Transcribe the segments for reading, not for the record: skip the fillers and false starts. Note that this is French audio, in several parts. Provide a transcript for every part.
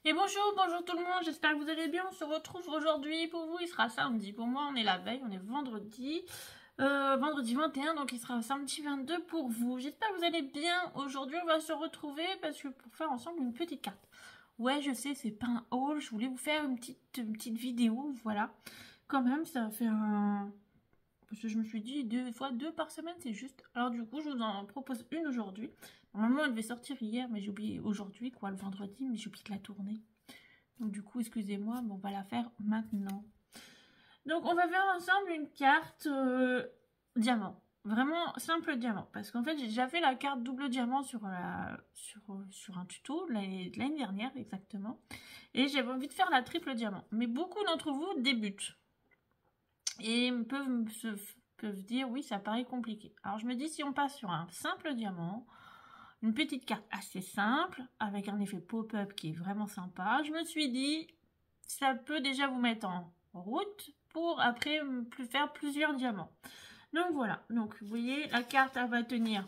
Et bonjour tout le monde, j'espère que vous allez bien. On se retrouve aujourd'hui, pour vous il sera samedi, pour moi on est la veille, on est vendredi, vendredi 21, donc il sera samedi 22 pour vous. J'espère que vous allez bien. Aujourd'hui on va se retrouver parce que pour faire ensemble une petite carte. Ouais, je sais, c'est pas un haul, je voulais vous faire une petite vidéo, voilà. Quand même, ça va faire un... Parce que je me suis dit, deux fois deux par semaine, c'est juste. Alors du coup, je vous en propose une aujourd'hui. Normalement, elle devait sortir hier, mais j'ai oublié aujourd'hui, quoi, le vendredi, mais j'ai oublié de la tourner. Donc du coup, excusez-moi, mais on va la faire maintenant. Donc on va faire ensemble une carte diamant. Vraiment simple diamant. Parce qu'en fait, j'ai déjà fait la carte double diamant sur un tuto l'année dernière, exactement. Et j'avais envie de faire la triple diamant. Mais beaucoup d'entre vous débutent. Et peuvent dire, oui, ça paraît compliqué. Alors je me dis, si on passe sur un simple diamant, une petite carte assez simple, avec un effet pop-up qui est vraiment sympa, je me suis dit, ça peut déjà vous mettre en route pour après faire plusieurs diamants. Donc voilà, donc vous voyez, la carte, elle va tenir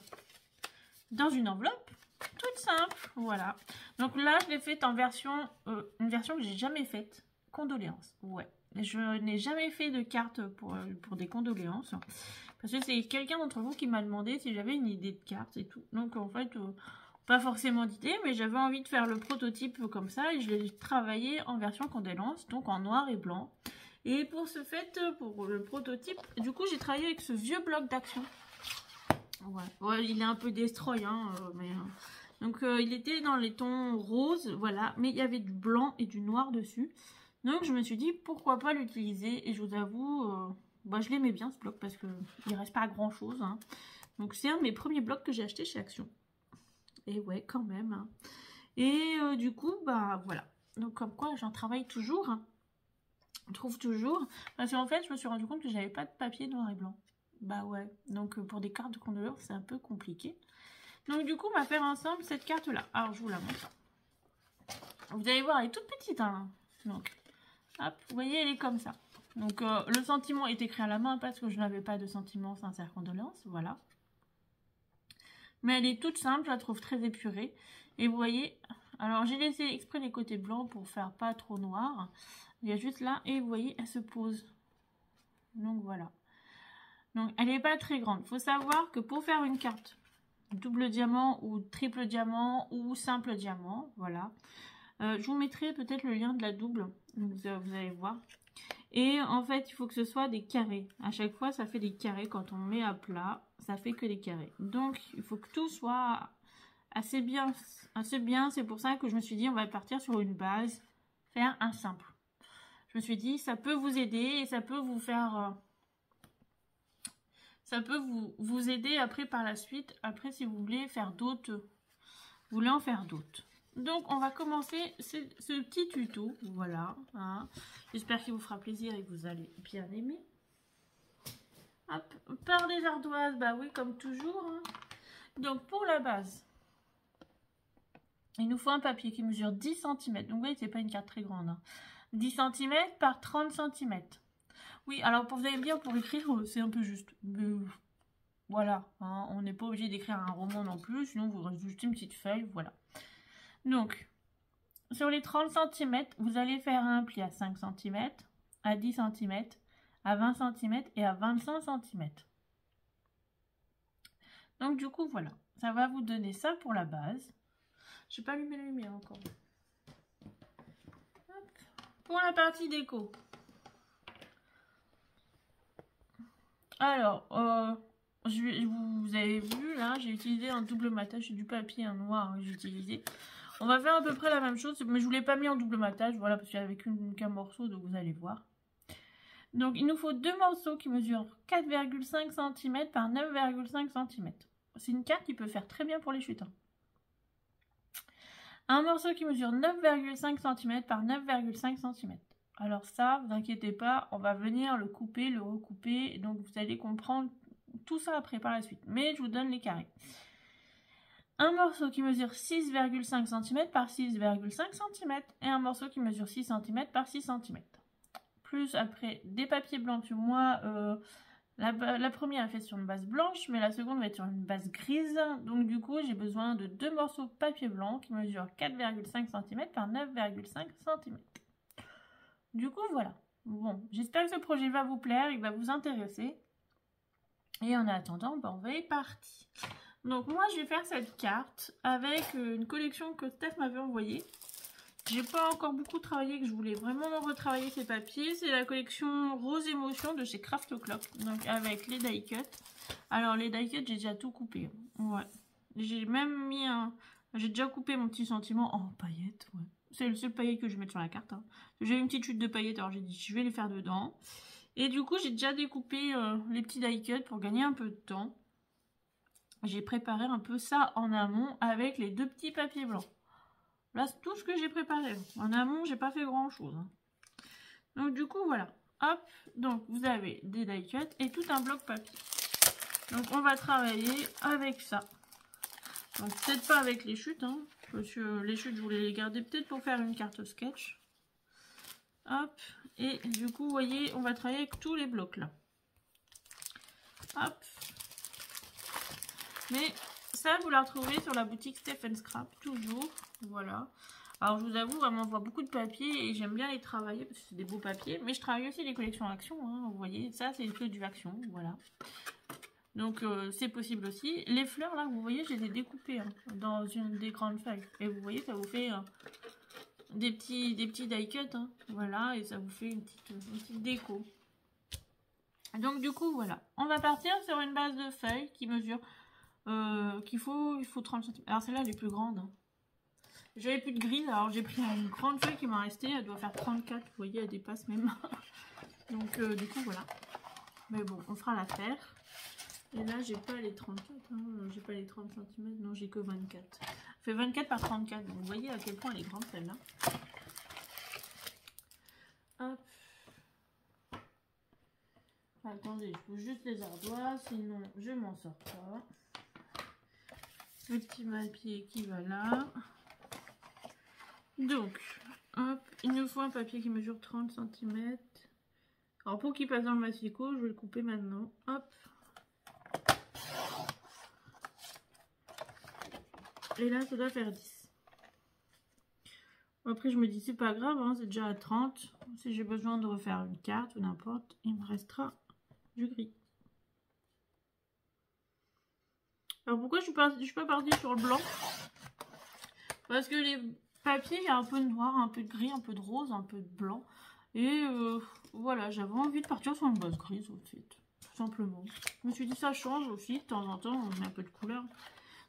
dans une enveloppe, toute simple, voilà. Donc là, je l'ai faite en version, une version que j'ai jamais faite, condoléances, ouais. Je n'ai jamais fait de carte pour des condoléances. Parce que c'est quelqu'un d'entre vous qui m'a demandé si j'avais une idée de carte et tout. Donc en fait, pas forcément d'idée, mais j'avais envie de faire le prototype comme ça. Et je l'ai travaillé en version condoléances, donc en noir et blanc. Et pour ce fait, pour le prototype, du coup j'ai travaillé avec ce vieux bloc d'action. Ouais, il est un peu destroy, hein, mais... Donc il était dans les tons roses, voilà. Mais il y avait du blanc et du noir dessus. Donc je me suis dit pourquoi pas l'utiliser, et je vous avoue, bah, je l'aimais bien ce bloc parce que il reste pas grand chose, hein. Donc c'est un de mes premiers blocs que j'ai acheté chez Action. Et ouais, quand même, hein. Et du coup, bah voilà. Donc comme quoi j'en travaille toujours, hein. On trouve toujours. Parce qu'en fait je me suis rendu compte que j'avais pas de papier noir et blanc. Bah ouais, donc pour des cartes de condoléances c'est un peu compliqué. Donc du coup on va faire ensemble cette carte là. Alors je vous la montre. Vous allez voir, elle est toute petite, hein. Donc hop, vous voyez, elle est comme ça. Donc, le sentiment est écrit à la main parce que je n'avais pas de sentiment sincère condoléance, voilà. Mais elle est toute simple, je la trouve très épurée. Et vous voyez, alors j'ai laissé exprès les côtés blancs pour faire pas trop noir. Il y a juste là, et vous voyez, elle se pose. Donc voilà. Donc elle n'est pas très grande. Il faut savoir que pour faire une carte double diamant ou triple diamant ou simple diamant, voilà. Je vous mettrai peut-être le lien de la double, vous allez voir. Et en fait, il faut que ce soit des carrés. À chaque fois, ça fait des carrés. Quand on met à plat, ça fait que des carrés. Donc, il faut que tout soit assez bien. C'est pour ça que je me suis dit, on va partir sur une base, faire un simple. Je me suis dit, ça peut vous aider et ça peut vous faire... ça peut vous aider après par la suite. Après, si vous voulez faire d'autres, vous voulez en faire d'autres. Donc, on va commencer ce petit tuto. Voilà, hein. J'espère qu'il vous fera plaisir et que vous allez bien aimer. Hop, par des ardoises, bah oui, comme toujours, hein. Donc, pour la base, il nous faut un papier qui mesure 10 cm. Donc, vous voyez, c'est pas une carte très grande, hein. 10 cm par 30 cm. Oui, alors, vous allez me dire, pour écrire, c'est un peu juste. Mais, voilà, hein, on n'est pas obligé d'écrire un roman non plus, sinon vous rajoutez une petite feuille, voilà. Donc, sur les 30 cm, vous allez faire un pli à 5 cm, à 10 cm, à 20 cm et à 25 cm. Donc du coup, voilà, ça va vous donner ça pour la base. Je n'ai pas allumé la lumière encore. Hop. Pour la partie déco. Alors, vous avez vu, là, j'ai utilisé un double matage, du papier, un noir, j'ai utilisé. On va faire à peu près la même chose, mais je ne vous l'ai pas mis en double matage, voilà, parce qu'il n'y avait qu'un morceau, donc vous allez voir. Donc, il nous faut deux morceaux qui mesurent 4,5 cm par 9,5 cm. C'est une carte qui peut faire très bien pour les chutes, hein. Un morceau qui mesure 9,5 cm par 9,5 cm. Alors ça, vous inquiétez pas, on va venir le couper, le recouper, donc vous allez comprendre tout ça après par la suite. Mais je vous donne les carrés. Un morceau qui mesure 6,5 cm par 6,5 cm et un morceau qui mesure 6 cm par 6 cm. Plus après des papiers blancs, moi La première est faite sur une base blanche, mais la seconde va être sur une base grise. Donc du coup, j'ai besoin de 2 morceaux de papier blanc qui mesurent 4,5 cm par 9,5 cm. Du coup, voilà. Bon, j'espère que ce projet va vous plaire, il va vous intéresser. Et en attendant, on va y partir. Donc moi, je vais faire cette carte avec une collection que Steph m'avait envoyée. J'ai pas encore beaucoup travaillé, que je voulais vraiment retravailler ces papiers. C'est la collection Rose Émotion de chez Craft Clock. Donc avec les die cuts. Alors les die cuts, j'ai déjà tout coupé. Ouais. J'ai même mis un... J'ai déjà coupé mon petit sentiment en paillettes. Ouais. C'est le seul paillet que je vais mettre sur la carte. Hein. J'ai une petite chute de paillettes, alors j'ai dit je vais les faire dedans. Et du coup, j'ai déjà découpé les petits die cuts pour gagner un peu de temps. J'ai préparé un peu ça en amont avec les 2 petits papiers blancs. Là, c'est tout ce que j'ai préparé. En amont, j'ai pas fait grand chose. Donc, du coup, voilà. Hop. Donc, vous avez des die cuts et tout un bloc papier. Donc, on va travailler avec ça. Donc, peut-être pas avec les chutes. Hein, parce que les chutes, je voulais les garder peut-être pour faire une carte sketch. Hop. Et du coup, vous voyez, on va travailler avec tous les blocs là. Hop. Mais ça, vous la retrouvez sur la boutique Steph & Scrap, toujours. Voilà. Alors, je vous avoue, elle m'envoie beaucoup de papiers et j'aime bien les travailler parce que c'est des beaux papiers. Mais je travaille aussi les collections Action. Hein, vous voyez, ça, c'est que du Action. Voilà. Donc, c'est possible aussi. Les fleurs, là, vous voyez, je les ai découpées hein, dans une des grandes feuilles. Et vous voyez, ça vous fait des petits die cuts. Hein, voilà. Et ça vous fait une petite déco. Donc, du coup, voilà. On va partir sur une base de feuilles qui mesure... il faut 30 cm. Alors celle-là elle est plus grande. Hein. J'avais plus de grise, alors j'ai pris une grande feuille qui m'a resté. Elle doit faire 34, vous voyez, elle dépasse même. Donc du coup voilà. Mais bon, on fera l'affaire. Et là j'ai pas les 34, hein. J'ai pas les 30 cm, non j'ai que 24. Ça fait 24 par 34, donc vous voyez à quel point elle est grande celle-là. Hop. Attendez, je pose juste les ardoises, sinon je m'en sors pas. Le petit papier qui va là. Donc, hop, il nous faut un papier qui mesure 30 cm. Alors, pour qu'il passe dans le massicot, je vais le couper maintenant. Hop. Et là, ça doit faire 10. Après, je me dis, c'est pas grave, hein, c'est déjà à 30. Si j'ai besoin de refaire une carte ou n'importe, il me restera du gris. Alors, pourquoi je suis pas partie sur le blanc? Parce que les papiers, il y a un peu de noir, un peu de gris, un peu de rose, un peu de blanc. Et voilà, j'avais envie de partir sur une base grise, en fait. Tout simplement. Je me suis dit, ça change aussi, de temps en temps, on met un peu de couleur.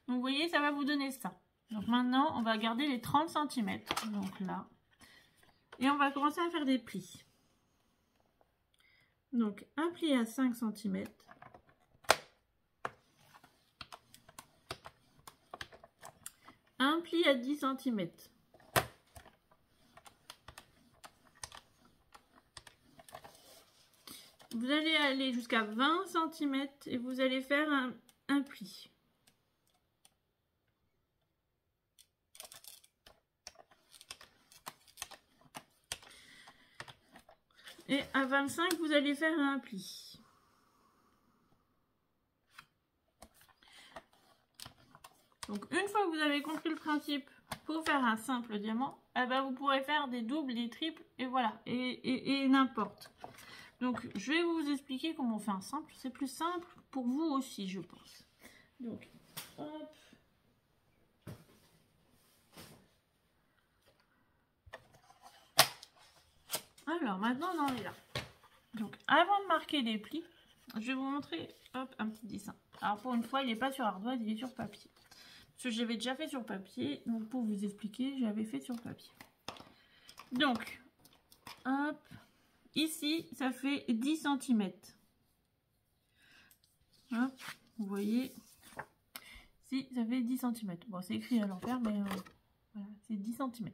Donc, vous voyez, ça va vous donner ça. Donc, maintenant, on va garder les 30 cm. Donc, là. Et on va commencer à faire des plis. Donc, un pli à 5 cm. Un pli à 10 cm. Vous allez aller jusqu'à 20 cm et vous allez faire un pli. Et à 25, vous allez faire un pli. Donc, une fois que vous avez compris le principe pour faire un simple diamant, eh ben, vous pourrez faire des doubles, des triples, et voilà, et n'importe. Donc, je vais vous expliquer comment on fait un simple. C'est plus simple pour vous aussi, je pense. Donc, hop. Alors, maintenant, on en est là. Donc, avant de marquer les plis, je vais vous montrer, hop, un petit dessin. Alors, pour une fois, il n'est pas sur ardoise, il est sur papier. Parce que j'avais déjà fait sur papier. Donc, pour vous expliquer, j'avais fait sur papier. Donc, hop. Ici, ça fait 10 cm. Hop, vous voyez. Si, ça fait 10 cm. Bon, c'est écrit à l'envers, mais voilà, c'est 10 cm.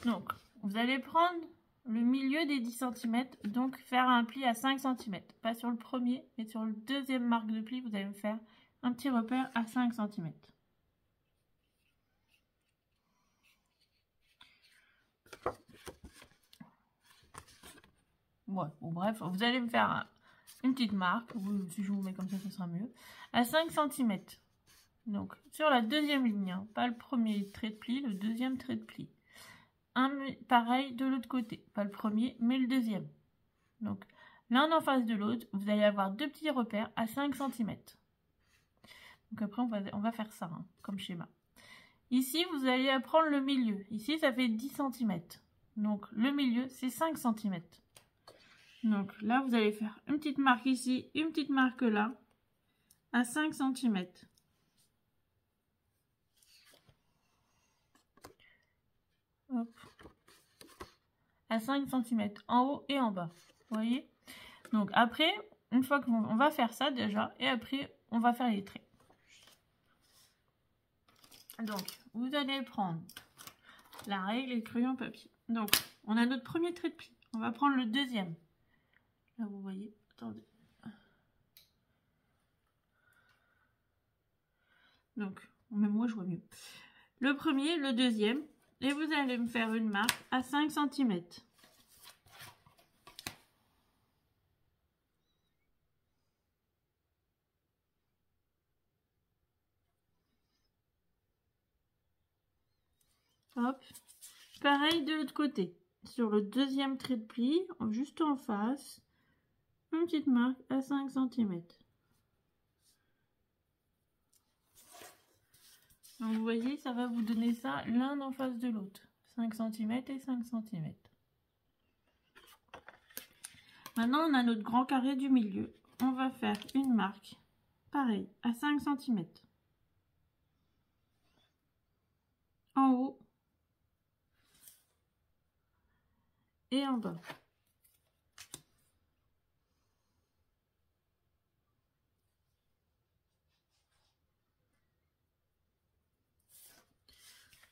Donc, vous allez prendre le milieu des 10 cm, donc faire un pli à 5 cm. Pas sur le premier, mais sur le deuxième marque de pli, vous allez me faire un petit repère à 5 cm. Ouais, bon, bref, vous allez me faire une petite marque, si je vous mets comme ça sera mieux, à 5 cm. Donc sur la deuxième ligne, hein, pas le premier trait de pli, le deuxième trait de pli. Pareil de l'autre côté, pas le premier, mais le deuxième. Donc l'un en face de l'autre, vous allez avoir deux petits repères à 5 cm. Donc après on va faire ça, hein, comme schéma. Ici, vous allez prendre le milieu. Ici, ça fait 10 cm. Donc le milieu, c'est 5 cm. Donc là, vous allez faire une petite marque ici, une petite marque là, à 5 cm. Hop. À 5 cm, en haut et en bas. Vous voyez? Donc après, une fois qu'on va faire ça déjà, et après, on va faire les traits. Donc, vous allez prendre la règle et le crayon papier. Donc, on a notre premier trait de pli. On va prendre le deuxième. Là, vous voyez, attendez. Donc, même moi, je vois mieux. Le premier, le deuxième. Et vous allez me faire une marque à 5 cm. Hop. Pareil de l'autre côté. Sur le deuxième trait de pli, juste en face, une petite marque à 5 cm. Donc vous voyez, ça va vous donner ça l'un en face de l'autre. 5 cm et 5 cm. Maintenant, on a notre grand carré du milieu. On va faire une marque, pareil, à 5 cm. En haut et en bas.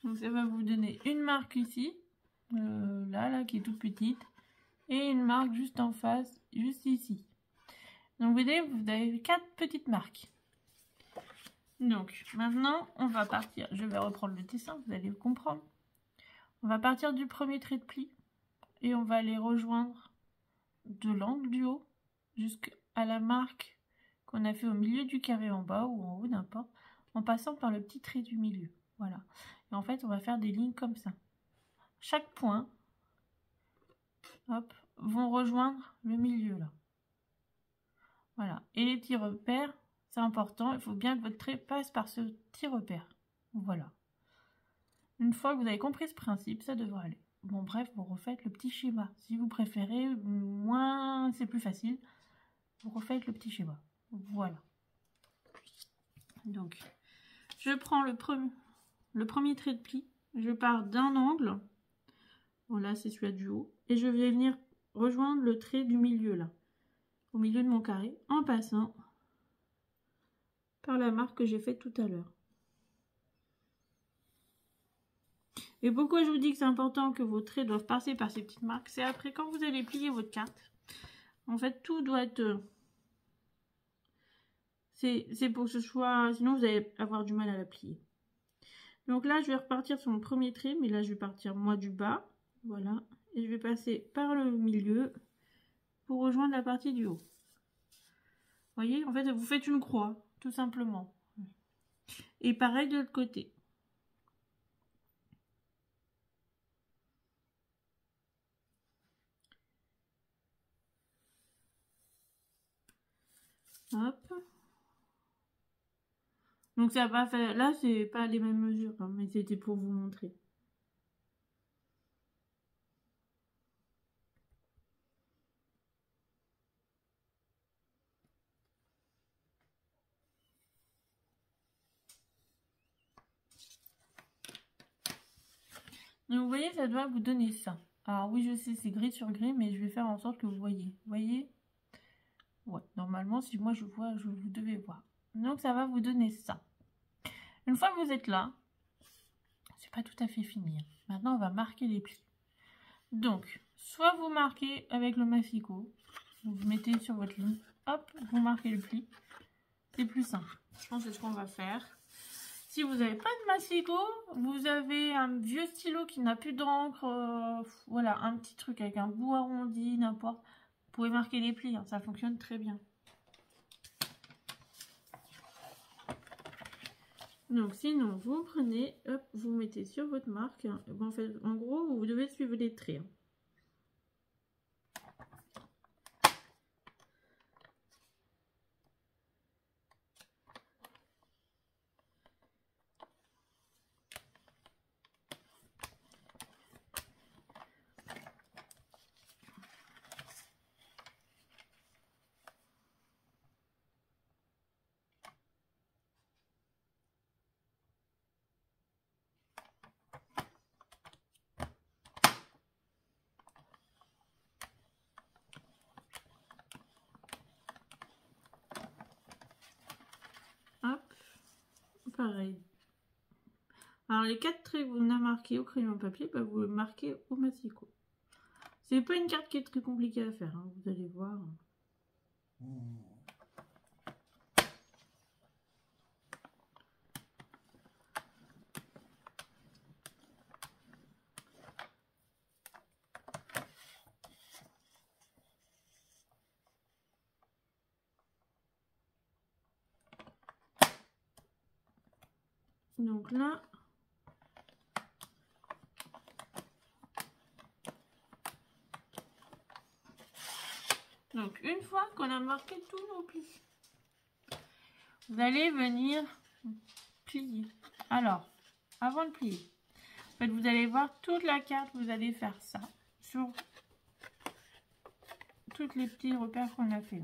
Donc ça va vous donner une marque ici, là, qui est toute petite, et une marque juste en face, juste ici. Donc vous voyez, vous avez 4 petites marques. Donc maintenant, on va partir, je vais reprendre le dessin, vous allez comprendre. On va partir du premier trait de pli, et on va les rejoindre de l'angle du haut, jusqu'à la marque qu'on a fait au milieu du carré en bas, ou en haut, n'importe, en passant par le petit trait du milieu. Voilà. Et en fait, on va faire des lignes comme ça. Chaque point, hop, vont rejoindre le milieu là. Voilà. Et les petits repères, c'est important. Il faut bien que votre trait passe par ce petit repère. Voilà. Une fois que vous avez compris ce principe, ça devrait aller. Bon, bref, vous refaites le petit schéma. Si vous préférez, moins c'est plus facile. Vous refaites le petit schéma. Voilà. Donc, je prends le premier trait de pli. Je pars d'un angle. Voilà, c'est celui-là du haut. Et je vais venir rejoindre le trait du milieu, là. Au milieu de mon carré, en passant par la marque que j'ai faite tout à l'heure. Et pourquoi je vous dis que c'est important que vos traits doivent passer par ces petites marques? C'est après, quand vous allez plier votre carte, en fait, tout doit être... C'est pour que ce soit... Sinon, vous allez avoir du mal à la plier. Donc là, je vais repartir sur mon premier trait, mais là, je vais partir, moi, du bas. Voilà. Et je vais passer par le milieu pour rejoindre la partie du haut. Vous voyez, en fait, vous faites une croix, tout simplement. Et pareil de l'autre côté. Hop. Donc ça va faire... Là, c'est pas les mêmes mesures, hein, mais c'était pour vous montrer. Donc vous voyez, ça doit vous donner ça. Alors oui, je sais, c'est gris sur gris, mais je vais faire en sorte que vous voyez. Vous voyez? Ouais, normalement, si moi je vois, vous devez voir. Donc ça va vous donner ça. Une fois que vous êtes là, c'est pas tout à fait fini. Maintenant, on va marquer les plis. Donc, soit vous marquez avec le massicot, vous mettez sur votre ligne, hop, vous marquez le pli. C'est plus simple. Je pense que c'est ce qu'on va faire. Si vous n'avez pas de massicot, vous avez un vieux stylo qui n'a plus d'encre, voilà, un petit truc avec un bout arrondi, n'importe. Vous pouvez marquer les plis, hein, ça fonctionne très bien. Donc sinon, vous prenez, hop, vous mettez sur votre marque. Hein, en fait, en gros, vous devez suivre les traits. Hein. Hop, pareil. Alors les 4 traits que vous avez marqués au crayon papier, bah, vous les marquez au massicot. C'est pas une carte qui est très compliquée à faire, hein, vous allez voir. Donc là, donc une fois qu'on a marqué tous nos plis, vous allez venir plier. Alors, avant de plier, en fait, vous allez voir toute la carte, vous allez faire ça sur tous les petits repères qu'on a fait.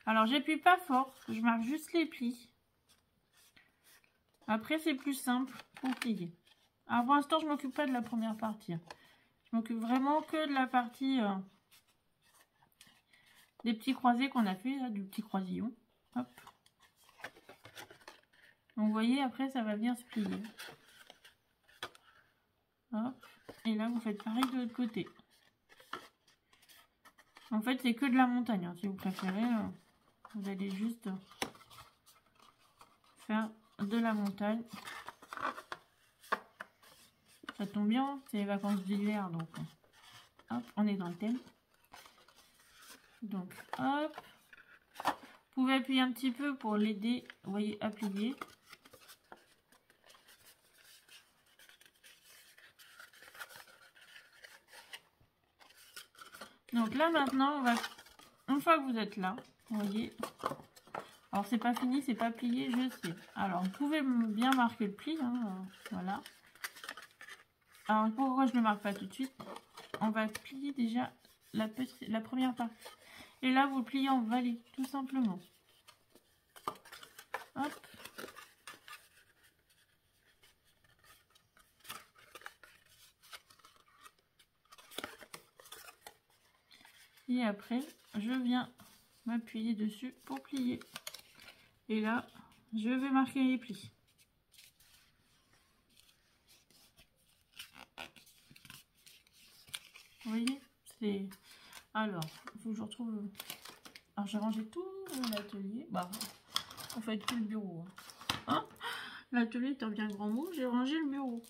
Alors, j'appuie pas fort, je marque juste les plis. Après, c'est plus simple pour plier. Alors, pour l'instant, je m'occupe pas de la première partie. Je m'occupe vraiment que de la partie des petits croisés qu'on a fait, là, du petit croisillon. Hop. Donc, vous voyez, après, ça va bien se plier. Hop. Et là, vous faites pareil de l'autre côté. En fait, c'est que de la montagne. Hein. Si vous préférez, vous allez juste faire de la montagne. Ça tombe bien, c'est les vacances d'hiver, donc hop, on est dans le thème. Donc, hop. Vous pouvez appuyer un petit peu pour l'aider, vous voyez, à plier. Donc là, maintenant, on va, une fois que vous êtes là, vous voyez, alors c'est pas fini, c'est pas plié, je sais. Alors, vous pouvez bien marquer le pli, hein, voilà. Alors, pourquoi je ne le marque pas tout de suite? On va plier déjà la première partie. Et là, vous le pliez en valet, tout simplement. Hop. Et après, je viens m'appuyer dessus pour plier. Et là, je vais marquer les plis. Vous voyez, c'est... Alors, il faut que je retrouve... Alors, j'ai rangé tout l'atelier. Bah, en fait, tout le bureau. Hein, l'atelier est un bien grand mot, j'ai rangé le bureau.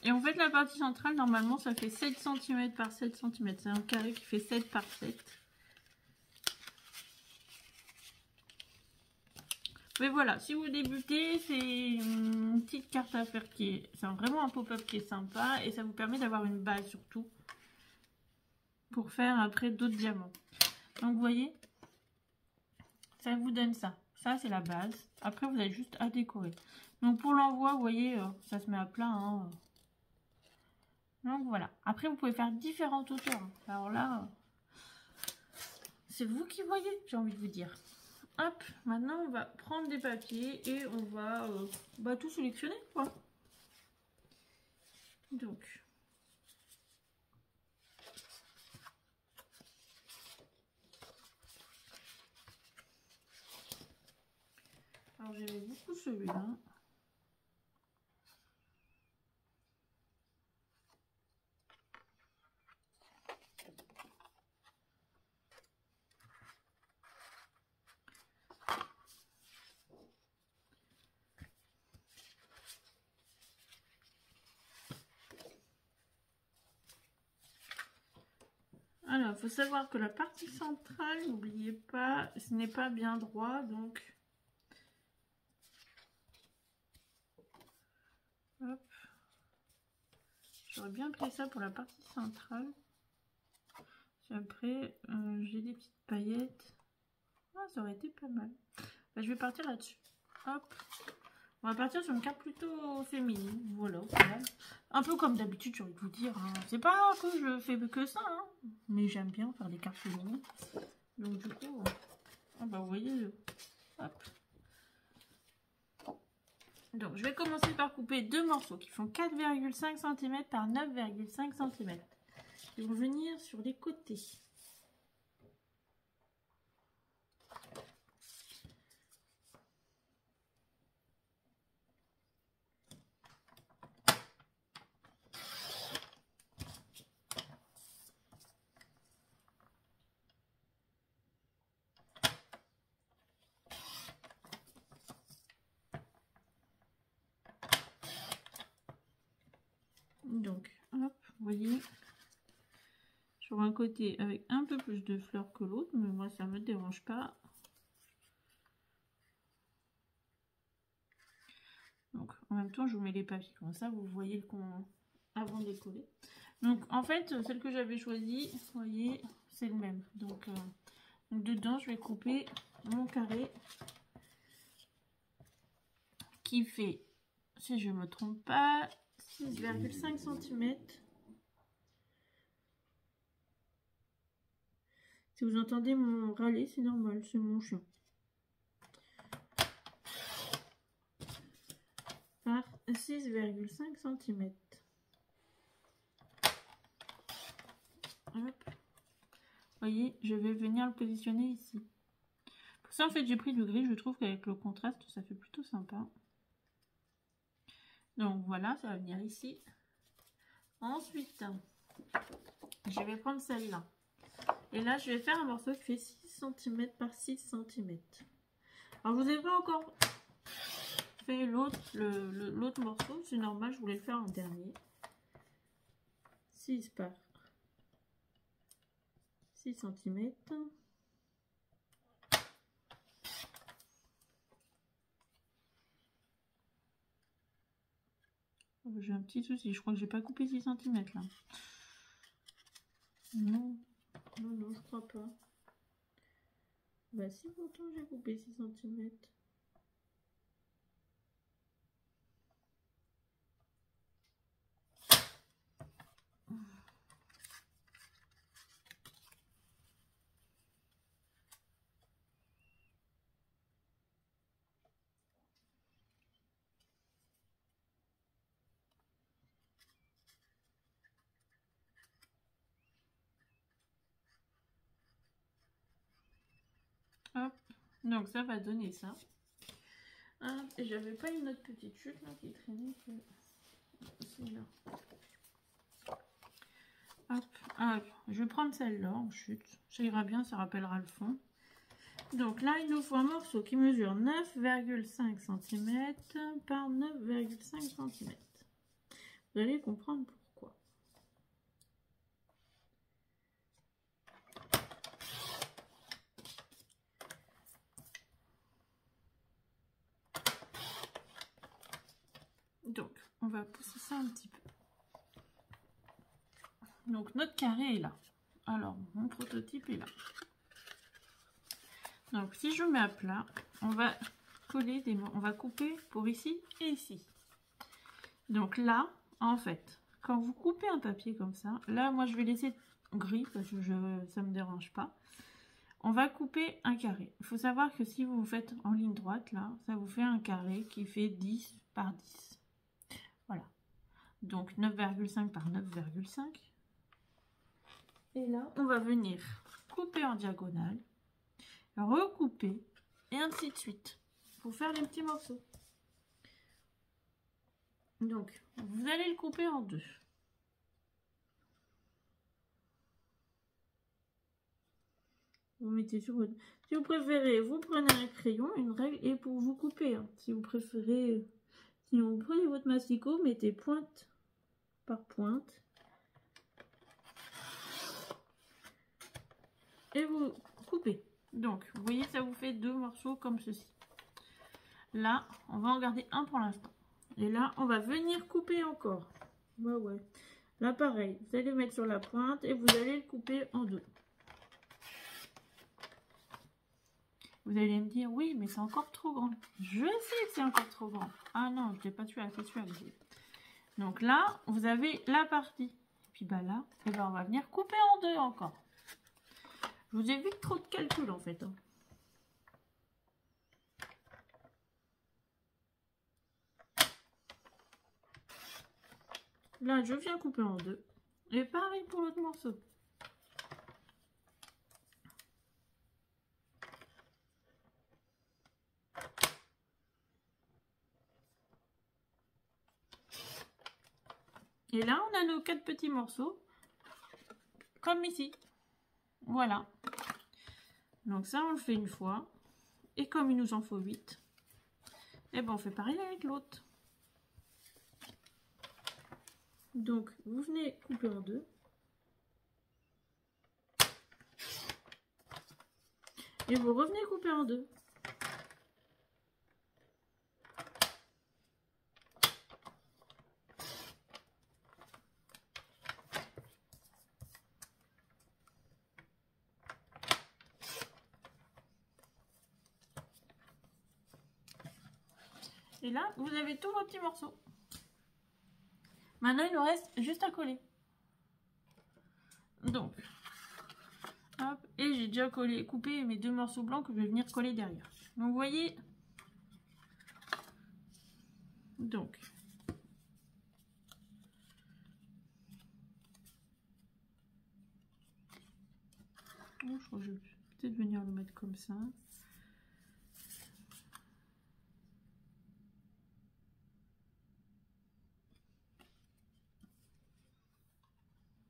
Et en fait, la partie centrale, normalement, ça fait 7 cm par 7 cm. C'est un carré qui fait 7 par 7. Mais voilà, si vous débutez, c'est une petite carte à faire qui est... C'est vraiment un pop-up qui est sympa. Et ça vous permet d'avoir une base surtout. Pour faire après d'autres diamants. Donc, vous voyez, ça vous donne ça. Ça, c'est la base. Après, vous avez juste à décorer. Donc, pour l'envoi, vous voyez, ça se met à plat, hein. Donc voilà. Après, vous pouvez faire différentes hauteurs. Alors là, c'est vous qui voyez, j'ai envie de vous dire. Hop, maintenant on va prendre des papiers et on va tout sélectionner, quoi. Donc. Alors j'aimais beaucoup celui-là. il faut savoir que la partie centrale, n'oubliez pas, ce n'est pas bien droit, donc hop. J'aurais bien pris ça pour la partie centrale. Et après, j'ai des petites paillettes. Ah, ça aurait été pas mal. Bah, je vais partir là-dessus. Hop. On va partir sur une carte plutôt féminine. Voilà. Un peu comme d'habitude, j'ai envie de vous dire. Hein. C'est pas que je fais que ça. Hein. Mais j'aime bien faire des cartes féminines. Donc du coup, bah, vous voyez. Hop. Donc je vais commencer par couper deux morceaux qui font 4,5 cm par 9,5 cm. Ils vont venir sur les côtés. Donc, hop, vous voyez, sur un côté avec un peu plus de fleurs que l'autre, mais moi ça me dérange pas. Donc, en même temps, je vous mets les papiers comme ça, vous voyez le con avant de les coller. Donc, en fait, celle que j'avais choisie, vous voyez, c'est le même. Donc, dedans, je vais couper mon carré qui fait, si je ne me trompe pas, 6,5 cm. Si vous entendez mon râler, c'est normal, c'est mon chien. Par 6,5 cm. Hop. Vous voyez, je vais venir le positionner ici. Pour ça, en fait, j'ai pris du gris. Je trouve qu'avec le contraste, ça fait plutôt sympa. Donc voilà, ça va venir ici. Ensuite, je vais prendre celle-là. Et là, je vais faire un morceau qui fait 6 cm par 6 cm. Alors, je vous ai pas encore fait l'autre morceau. C'est normal, je voulais le faire en dernier. 6 par 6 cm. J'ai un petit souci, je crois que j'ai pas coupé 6 cm là. Non, non, je crois pas. Bah si, pourtant j'ai coupé 6 cm. Hop, donc ça va donner ça. Hop, et j'avais pas une autre petite chute là qui traînait que c'est là. Hop, hop, je vais prendre celle-là en chute. Ça ira bien, ça rappellera le fond. Donc là, il nous faut un morceau qui mesure 9,5 cm par 9,5 cm. Vous allez comprendre pourquoi. Donc, on va pousser ça un petit peu. Donc, notre carré est là. Alors, mon prototype est là. Donc, si je mets à plat, on va coller on va couper pour ici et ici. Donc là, en fait, quand vous coupez un papier comme ça, là, moi, je vais laisser gris parce que ça me dérange pas. On va couper un carré. Il faut savoir que si vous faites en ligne droite, là, ça vous fait un carré qui fait 10 par 10. Voilà. Donc 9,5 par 9,5. Et là, on va venir couper en diagonale, recouper, et ainsi de suite, pour faire les petits morceaux. Donc, vous allez le couper en deux. Vous mettez sur votre... Si vous préférez, vous prenez un crayon, une règle, et pour vous couper. Hein. Si vous préférez... Sinon, vous prenez votre masticot, mettez pointe par pointe. et vous coupez. Donc, vous voyez, ça vous fait 2 morceaux comme ceci. Là, on va en garder un pour l'instant. Et là, on va venir couper encore. Ouais. Là, pareil, vous allez le mettre sur la pointe et vous allez le couper en 2. Vous allez me dire, oui, mais c'est encore trop grand. Je sais que c'est encore trop grand. Ah non, je ne l'ai pas tué assez tué. Donc là, vous avez la partie. Et puis bah là, et ben on va venir couper en 2 encore. Je vous évite trop de calcul en fait. Hein. Là, je viens couper en 2. Et pareil pour l'autre morceau. Et là, on a nos 4 petits morceaux. Comme ici. Voilà. Donc ça, on le fait une fois. Et comme il nous en faut 8, et ben on fait pareil avec l'autre. Donc, vous venez couper en 2. Et vous revenez couper en 2. Et là, vous avez tous vos petits morceaux. Maintenant, il nous reste juste à coller. Donc, hop, et j'ai déjà coupé mes 2 morceaux blancs que je vais venir coller derrière. Donc, vous voyez, donc, je crois que je vais peut-être venir le mettre comme ça.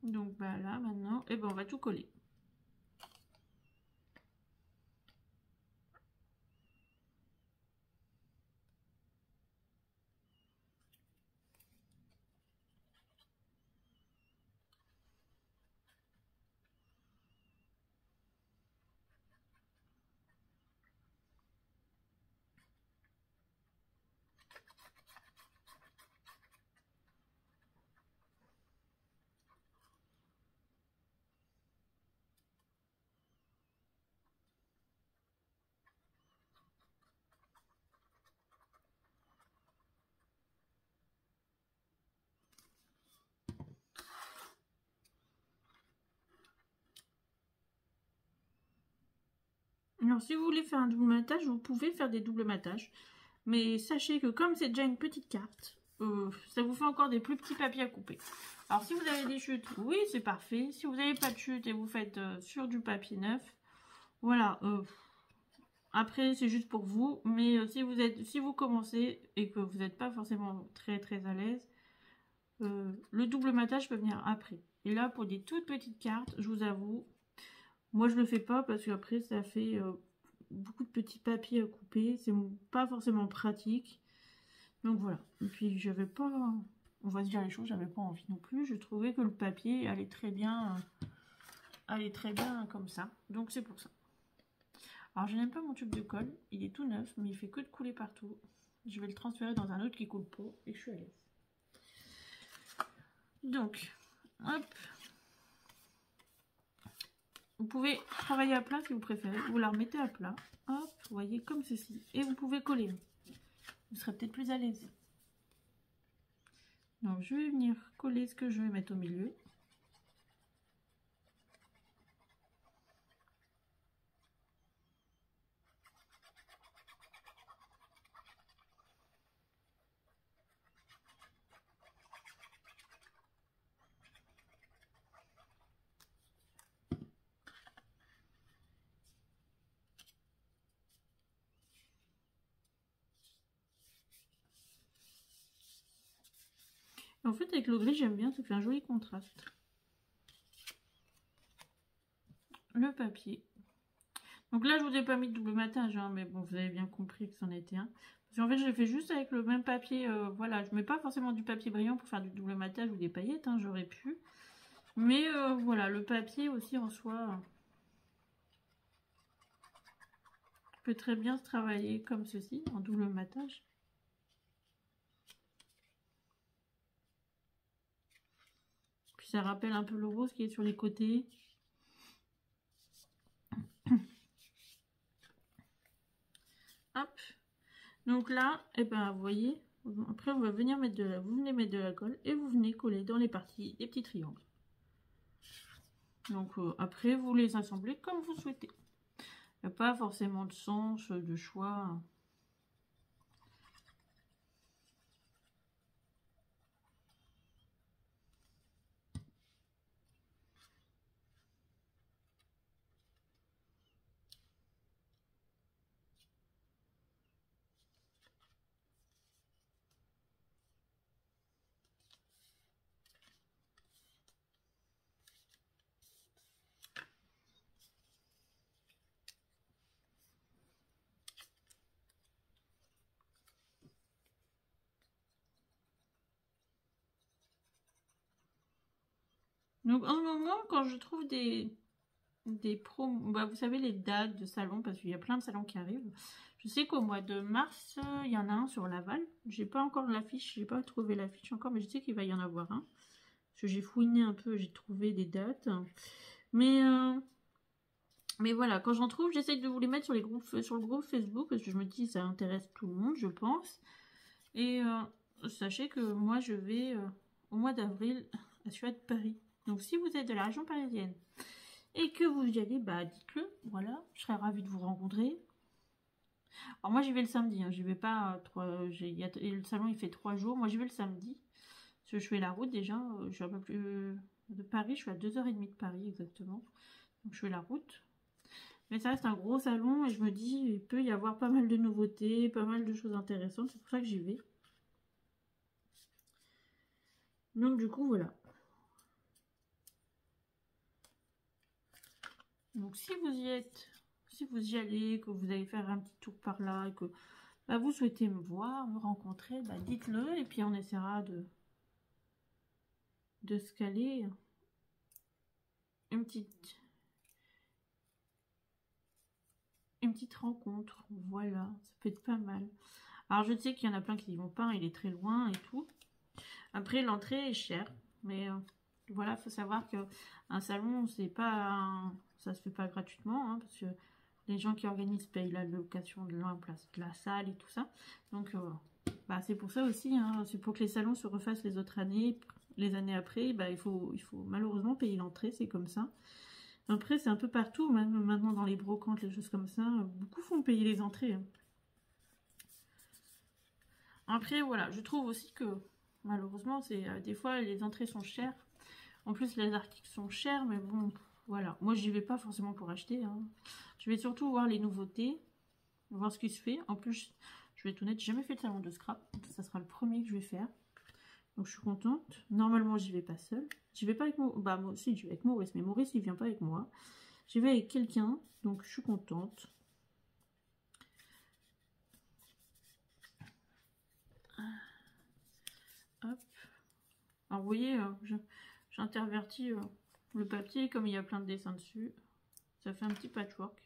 Donc, bah là, maintenant, et ben on va tout coller. Alors, si vous voulez faire un double matage, vous pouvez faire des doubles matages. Mais sachez que comme c'est déjà une petite carte, ça vous fait encore des plus petits papiers à couper. Alors, si vous avez des chutes, oui, c'est parfait. Si vous n'avez pas de chute et vous faites sur du papier neuf, voilà. Après, c'est juste pour vous. Mais si vous commencez et que vous n'êtes pas forcément très à l'aise, le double matage peut venir après. Et là, pour des toutes petites cartes, je vous avoue, moi, je le fais pas parce qu'après, ça fait beaucoup de petits papiers à couper. C'est pas forcément pratique. Donc voilà. Et puis, j'avais pas... On va se dire les choses, j'avais pas envie non plus. Je trouvais que le papier allait très bien comme ça. Donc, c'est pour ça. Alors, je n'aime pas mon tube de colle. Il est tout neuf, mais il fait que de couler partout. Je vais le transférer dans un autre qui coule pas et je suis à l'aise. Donc, hop. Vous pouvez travailler à plat si vous préférez. Vous la remettez à plat. Hop, vous voyez, comme ceci. Et vous pouvez coller. Vous serez peut-être plus à l'aise. Donc, je vais venir coller ce que je vais mettre au milieu. En fait, avec le gris, j'aime bien, ça fait un joli contraste. Le papier. Donc là, je vous ai pas mis de double matage, hein, mais bon, vous avez bien compris que c'en était un. Parce qu'en fait, je l'ai fait juste avec le même papier. Voilà, je mets pas forcément du papier brillant pour faire du double matage ou des paillettes, hein, j'aurais pu. Mais voilà, le papier aussi en soi, peut très bien se travailler comme ceci, en double matage. Puis ça rappelle un peu le rose qui est sur les côtés. Hop. Donc là, et ben vous voyez, après on va venir mettre de la, vous venez mettre de la colle et vous venez coller dans les parties des petits triangles. Donc après vous les assemblez comme vous souhaitez. Il n'y a pas forcément de sens, de choix. Donc en ce moment, quand je trouve des promos, bah, vous savez les dates de salon, parce qu'il y a plein de salons qui arrivent. Je sais qu'au mois de mars, il y en a un sur Laval. J'ai pas encore l'affiche, j'ai pas trouvé l'affiche encore, mais je sais qu'il va y en avoir un. Parce que j'ai fouiné un peu, j'ai trouvé des dates. Mais voilà, quand j'en trouve, j'essaye de vous les mettre sur les groupes, sur le groupe Facebook, parce que je me dis ça intéresse tout le monde, je pense. Et sachez que moi je vais au mois d'avril à Suède Paris. Donc si vous êtes de la région parisienne et que vous y allez, bah dites-le, voilà, je serais ravie de vous rencontrer. Alors moi j'y vais le samedi, hein, j'y vais pas le salon il fait 3 jours, moi j'y vais le samedi, parce que je fais la route déjà, je suis un peu plus de Paris, je suis à 2h30 de Paris exactement, donc je fais la route. Mais ça reste un gros salon et je me dis, il peut y avoir pas mal de nouveautés, pas mal de choses intéressantes, c'est pour ça que j'y vais. Donc du coup voilà. Donc si vous y êtes, si vous y allez, que vous allez faire un petit tour par là, et que bah, vous souhaitez me voir, me rencontrer, bah, dites-le et puis on essaiera de se caler une petite rencontre. Voilà, ça peut être pas mal. Alors je sais qu'il y en a plein qui n'y vont pas, il est très loin et tout. Après l'entrée est chère, mais voilà, faut savoir que un salon, c'est pas ça se fait pas gratuitement, hein, parce que les gens qui organisent payent la location de place de la salle et tout ça. Donc bah, c'est pour ça aussi, hein, c'est pour que les salons se refassent les autres années, les années après, bah, il faut malheureusement payer l'entrée, c'est comme ça. Après c'est un peu partout, même maintenant dans les brocantes, les choses comme ça, beaucoup font payer les entrées. Hein. Après voilà, je trouve aussi que malheureusement c'est des fois les entrées sont chères. En plus les articles sont chers, mais bon voilà, moi j'y vais pas forcément pour acheter. Hein. Je vais surtout voir les nouveautés, voir ce qui se fait. En plus, je vais être honnête, j'ai jamais fait de salon de scrap. Ça sera le premier que je vais faire. Donc je suis contente. Normalement, j'y vais pas seule. J'y vais pas avec moi. Bah moi aussi, j'y vais avec Maurice, mais Maurice il vient pas avec moi. J'y vais avec quelqu'un, donc je suis contente. Hop. Alors vous voyez, j'intervertis le papier comme il y a plein de dessins dessus. Ça fait un petit patchwork.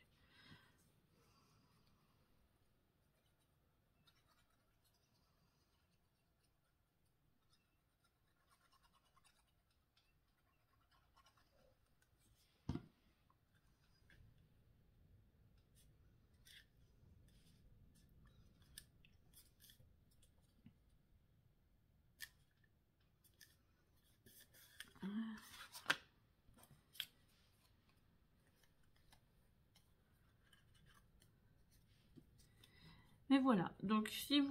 Mais voilà, donc si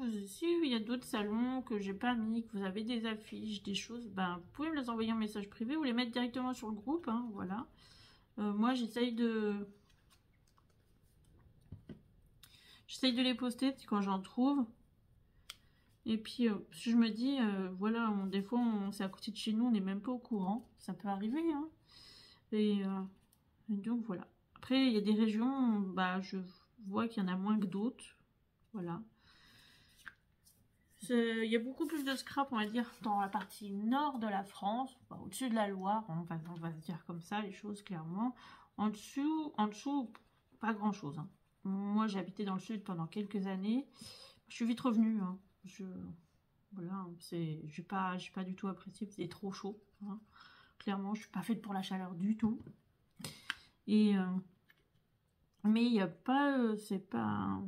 il y a d'autres salons que j'ai pas mis, que vous avez des affiches, des choses, ben vous pouvez me les envoyer en message privé ou les mettre directement sur le groupe, hein, voilà. Moi j'essaye de les poster quand j'en trouve. Et puis je me dis, voilà, des fois c'est à côté de chez nous, on n'est même pas au courant, ça peut arriver, hein. Et donc voilà. Après il y a des régions, bah je vois qu'il y en a moins que d'autres. Voilà. Il y a beaucoup plus de scrap, on va dire, dans la partie nord de la France, bah, au-dessus de la Loire, on va se dire comme ça, les choses, clairement. En dessous pas grand-chose. Hein. moi j'ai habité dans le sud pendant quelques années. Je suis vite revenue. Hein. Voilà, j'ai pas du tout apprécié, c'est trop chaud. Hein. Clairement, je suis pas faite pour la chaleur du tout. Et mais il n'y a pas, c'est pas,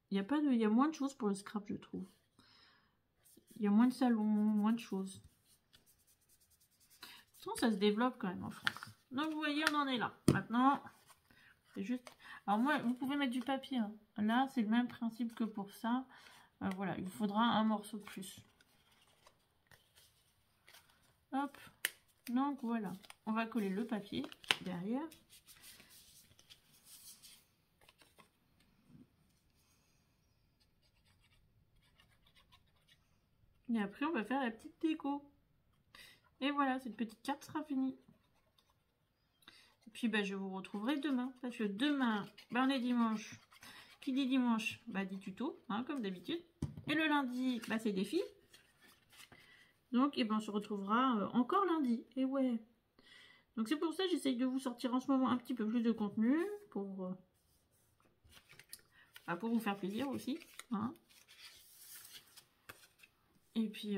il y a moins de choses pour le scrap, je trouve. Il y a moins de salons, moins de choses. Sinon, ça se développe quand même en France. Donc vous voyez, on en est là. Maintenant, c'est juste. Alors moi, vous pouvez mettre du papier. Hein. Là, c'est le même principe que pour ça. Voilà, il vous faudra un morceau de plus. Hop. Donc voilà, on va coller le papier derrière. Et après, on va faire la petite déco. Et voilà, cette petite carte sera finie. Et puis, bah, je vous retrouverai demain. Parce que demain, bah, on est dimanche. Qui dit dimanche, bah, dit tuto, hein, comme d'habitude. Et le lundi, bah, c'est défi. Donc, et ben, on se retrouvera encore lundi. Et ouais. Donc, c'est pour ça que j'essaye de vous sortir en ce moment un petit peu plus de contenu. Pour vous faire plaisir aussi. Hein. Et puis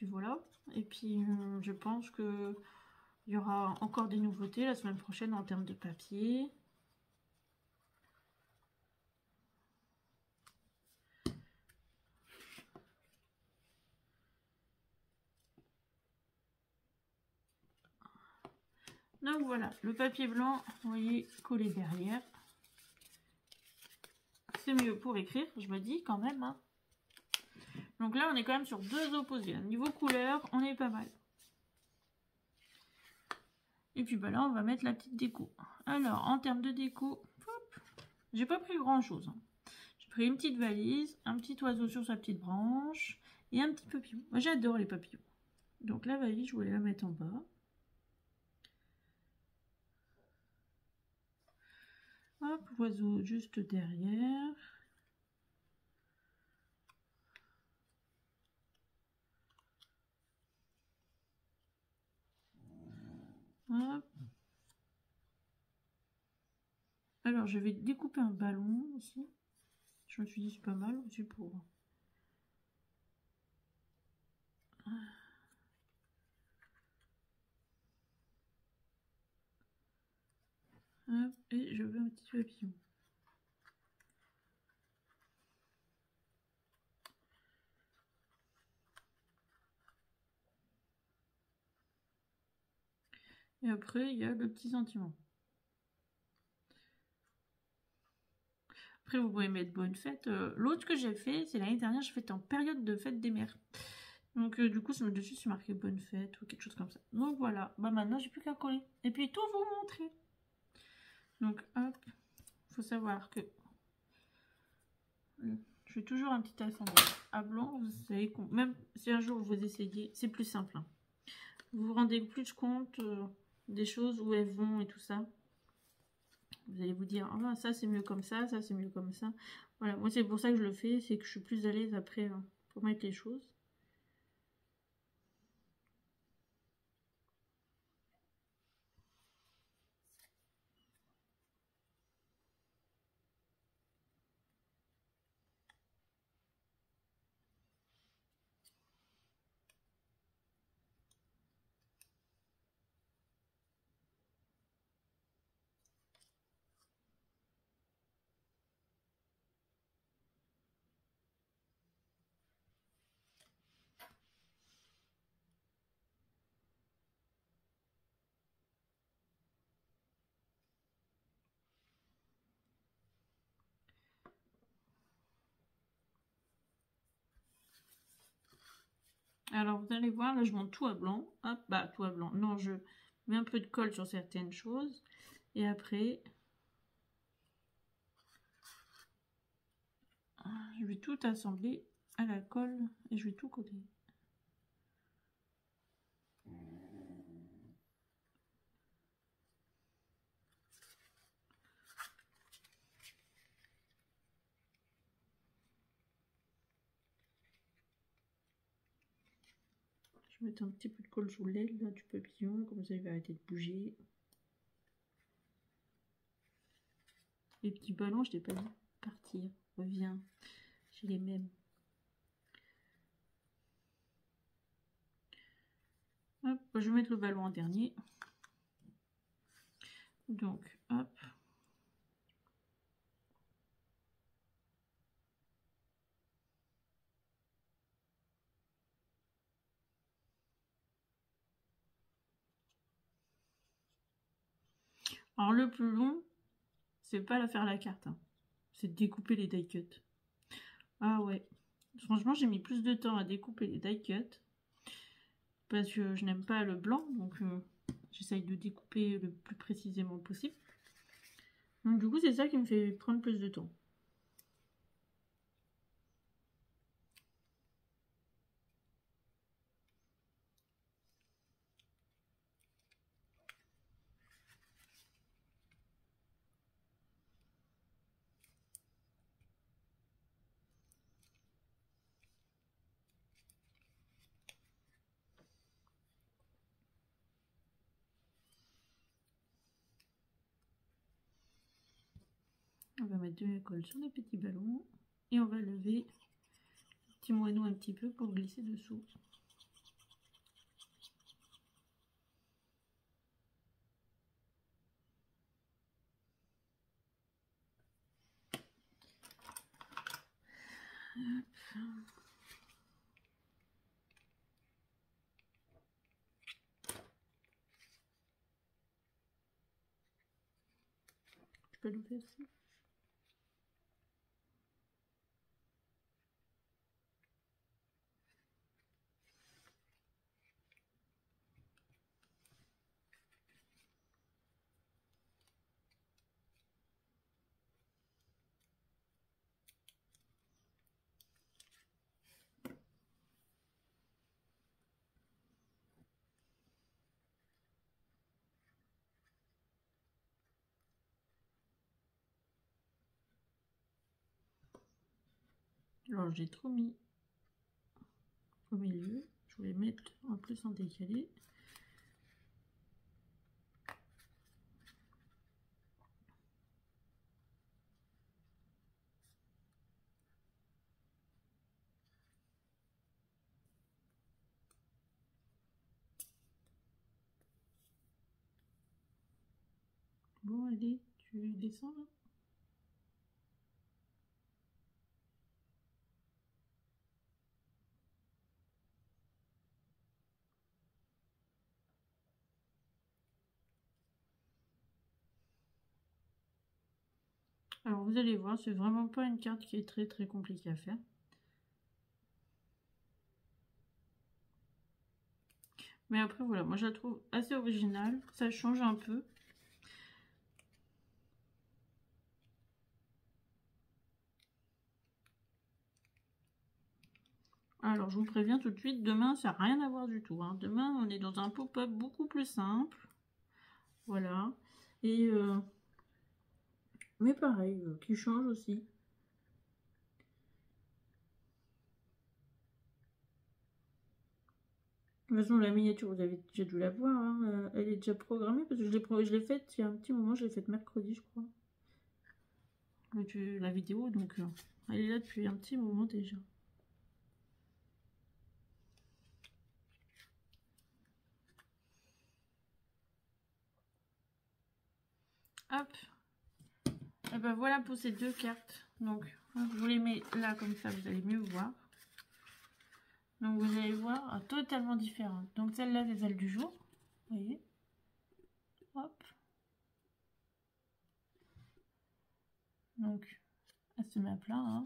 voilà. Et puis, je pense que il y aura encore des nouveautés la semaine prochaine en termes de papier. Donc voilà, le papier blanc, vous voyez, collé derrière. C'est mieux pour écrire, je me dis quand même. Hein. Donc là, on est quand même sur deux opposés. Niveau couleur, on est pas mal. Et puis bah là, on va mettre la petite déco. Alors, en termes de déco, j'ai pas pris grand chose. Hein. J'ai pris une petite valise, un petit oiseau sur sa petite branche et un petit papillon. Moi, j'adore les papillons. Donc la valise, je voulais la mettre en bas. Hop, oiseau juste derrière. Hop. Alors, je vais découper un ballon aussi. Je me suis dit, c'est pas mal aussi pour... Hop, et je veux un petit papillon. Et après, il y a le petit sentiment. Après, vous pouvez mettre bonne fête. L'autre que j'ai fait, c'est l'année dernière, j'ai fait en période de fête des mères. Donc, du coup, dessus, c'est marqué bonne fête ou quelque chose comme ça. Donc, voilà. Bah, maintenant, j'ai plus qu'à coller. Et puis, tout vous montrer. Donc, hop. Il faut savoir que je fais toujours un petit assemblage à blanc. Vous savez, même si un jour vous essayez, c'est plus simple. Hein. Vous vous rendez plus compte des choses où elles vont et tout ça. Vous allez vous dire, ah, ça c'est mieux comme ça c'est mieux comme ça. Voilà, moi c'est pour ça que je le fais, c'est que je suis plus à l'aise après hein, pour mettre les choses. Alors vous allez voir, là je monte tout à blanc. Hop, bah tout à blanc. Non, je mets un peu de colle sur certaines choses. Et après, je vais tout assembler à la colle et je vais tout coller. Je vais mettre un petit peu de colle sous l'aile du papillon, comme ça il va arrêter de bouger. Les petits ballons, je t'ai pas dit partir. Reviens. J'ai les mêmes. Hop, je vais mettre le ballon en dernier. Donc, hop. Alors le plus long, c'est pas la faire la carte, hein. C'est de découper les die cuts. Ah ouais. Franchement, j'ai mis plus de temps à découper les die cuts. Parce que je n'aime pas le blanc, donc j'essaye de découper le plus précisément possible. Donc du coup, c'est ça qui me fait prendre plus de temps. On va mettre de la colle sur les petits ballons et on va lever le petit moineau un petit peu pour glisser dessous. Hop. Je peux l'ouvrir aussi. Alors j'ai trop mis au milieu. Je vais mettre en plus en décalé. Bon, allez, tu descends là. Alors vous allez voir, c'est vraiment pas une carte qui est très compliquée à faire. Mais après voilà, moi je la trouve assez originale, ça change un peu. Alors je vous préviens tout de suite, demain ça n'a rien à voir du tout, hein. Demain on est dans un pop-up beaucoup plus simple. Voilà. Et mais pareil, qui change aussi. De toute façon, la miniature, vous avez déjà dû la voir, hein. Elle est déjà programmée parce que je l'ai faite il y a un petit moment, je l'ai faite mercredi, je crois. La vidéo, donc elle est là depuis un petit moment déjà. Hop. Et ben voilà pour ces deux cartes. Donc, je vous les mets là comme ça, vous allez mieux voir. Donc vous allez voir, totalement différentes. Donc celle-là, c'est celle du jour. Vous voyez. Hop. Donc, elle se met à plat. Hein.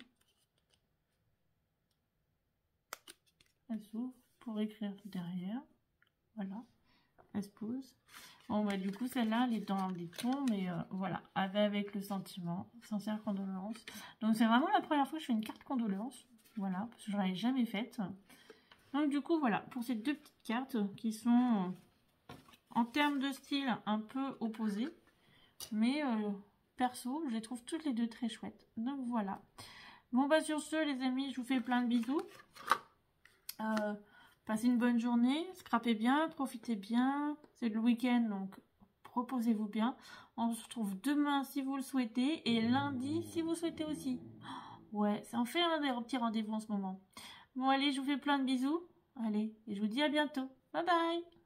Elle s'ouvre pour écrire derrière. Voilà. Elle se pose. Bon, bah du coup, celle-là, elle est dans des tons, mais voilà. Avec le sentiment. Sincère condolence. Donc c'est vraiment la première fois que je fais une carte condolence. Voilà, parce que je n'en avais jamais faite. Donc du coup, voilà. Pour ces deux petites cartes qui sont... en termes de style, un peu opposés. Mais perso, je les trouve toutes les deux très chouettes. Donc voilà. Bon bah sur ce, les amis, je vous fais plein de bisous. Passez une bonne journée. Scrapez bien, profitez bien. C'est le week-end, donc reposez-vous bien. On se retrouve demain si vous le souhaitez et lundi si vous souhaitez aussi. Ouais, ça en fait un petit rendez-vous en ce moment. Bon, allez, je vous fais plein de bisous. Allez, et je vous dis à bientôt. Bye bye.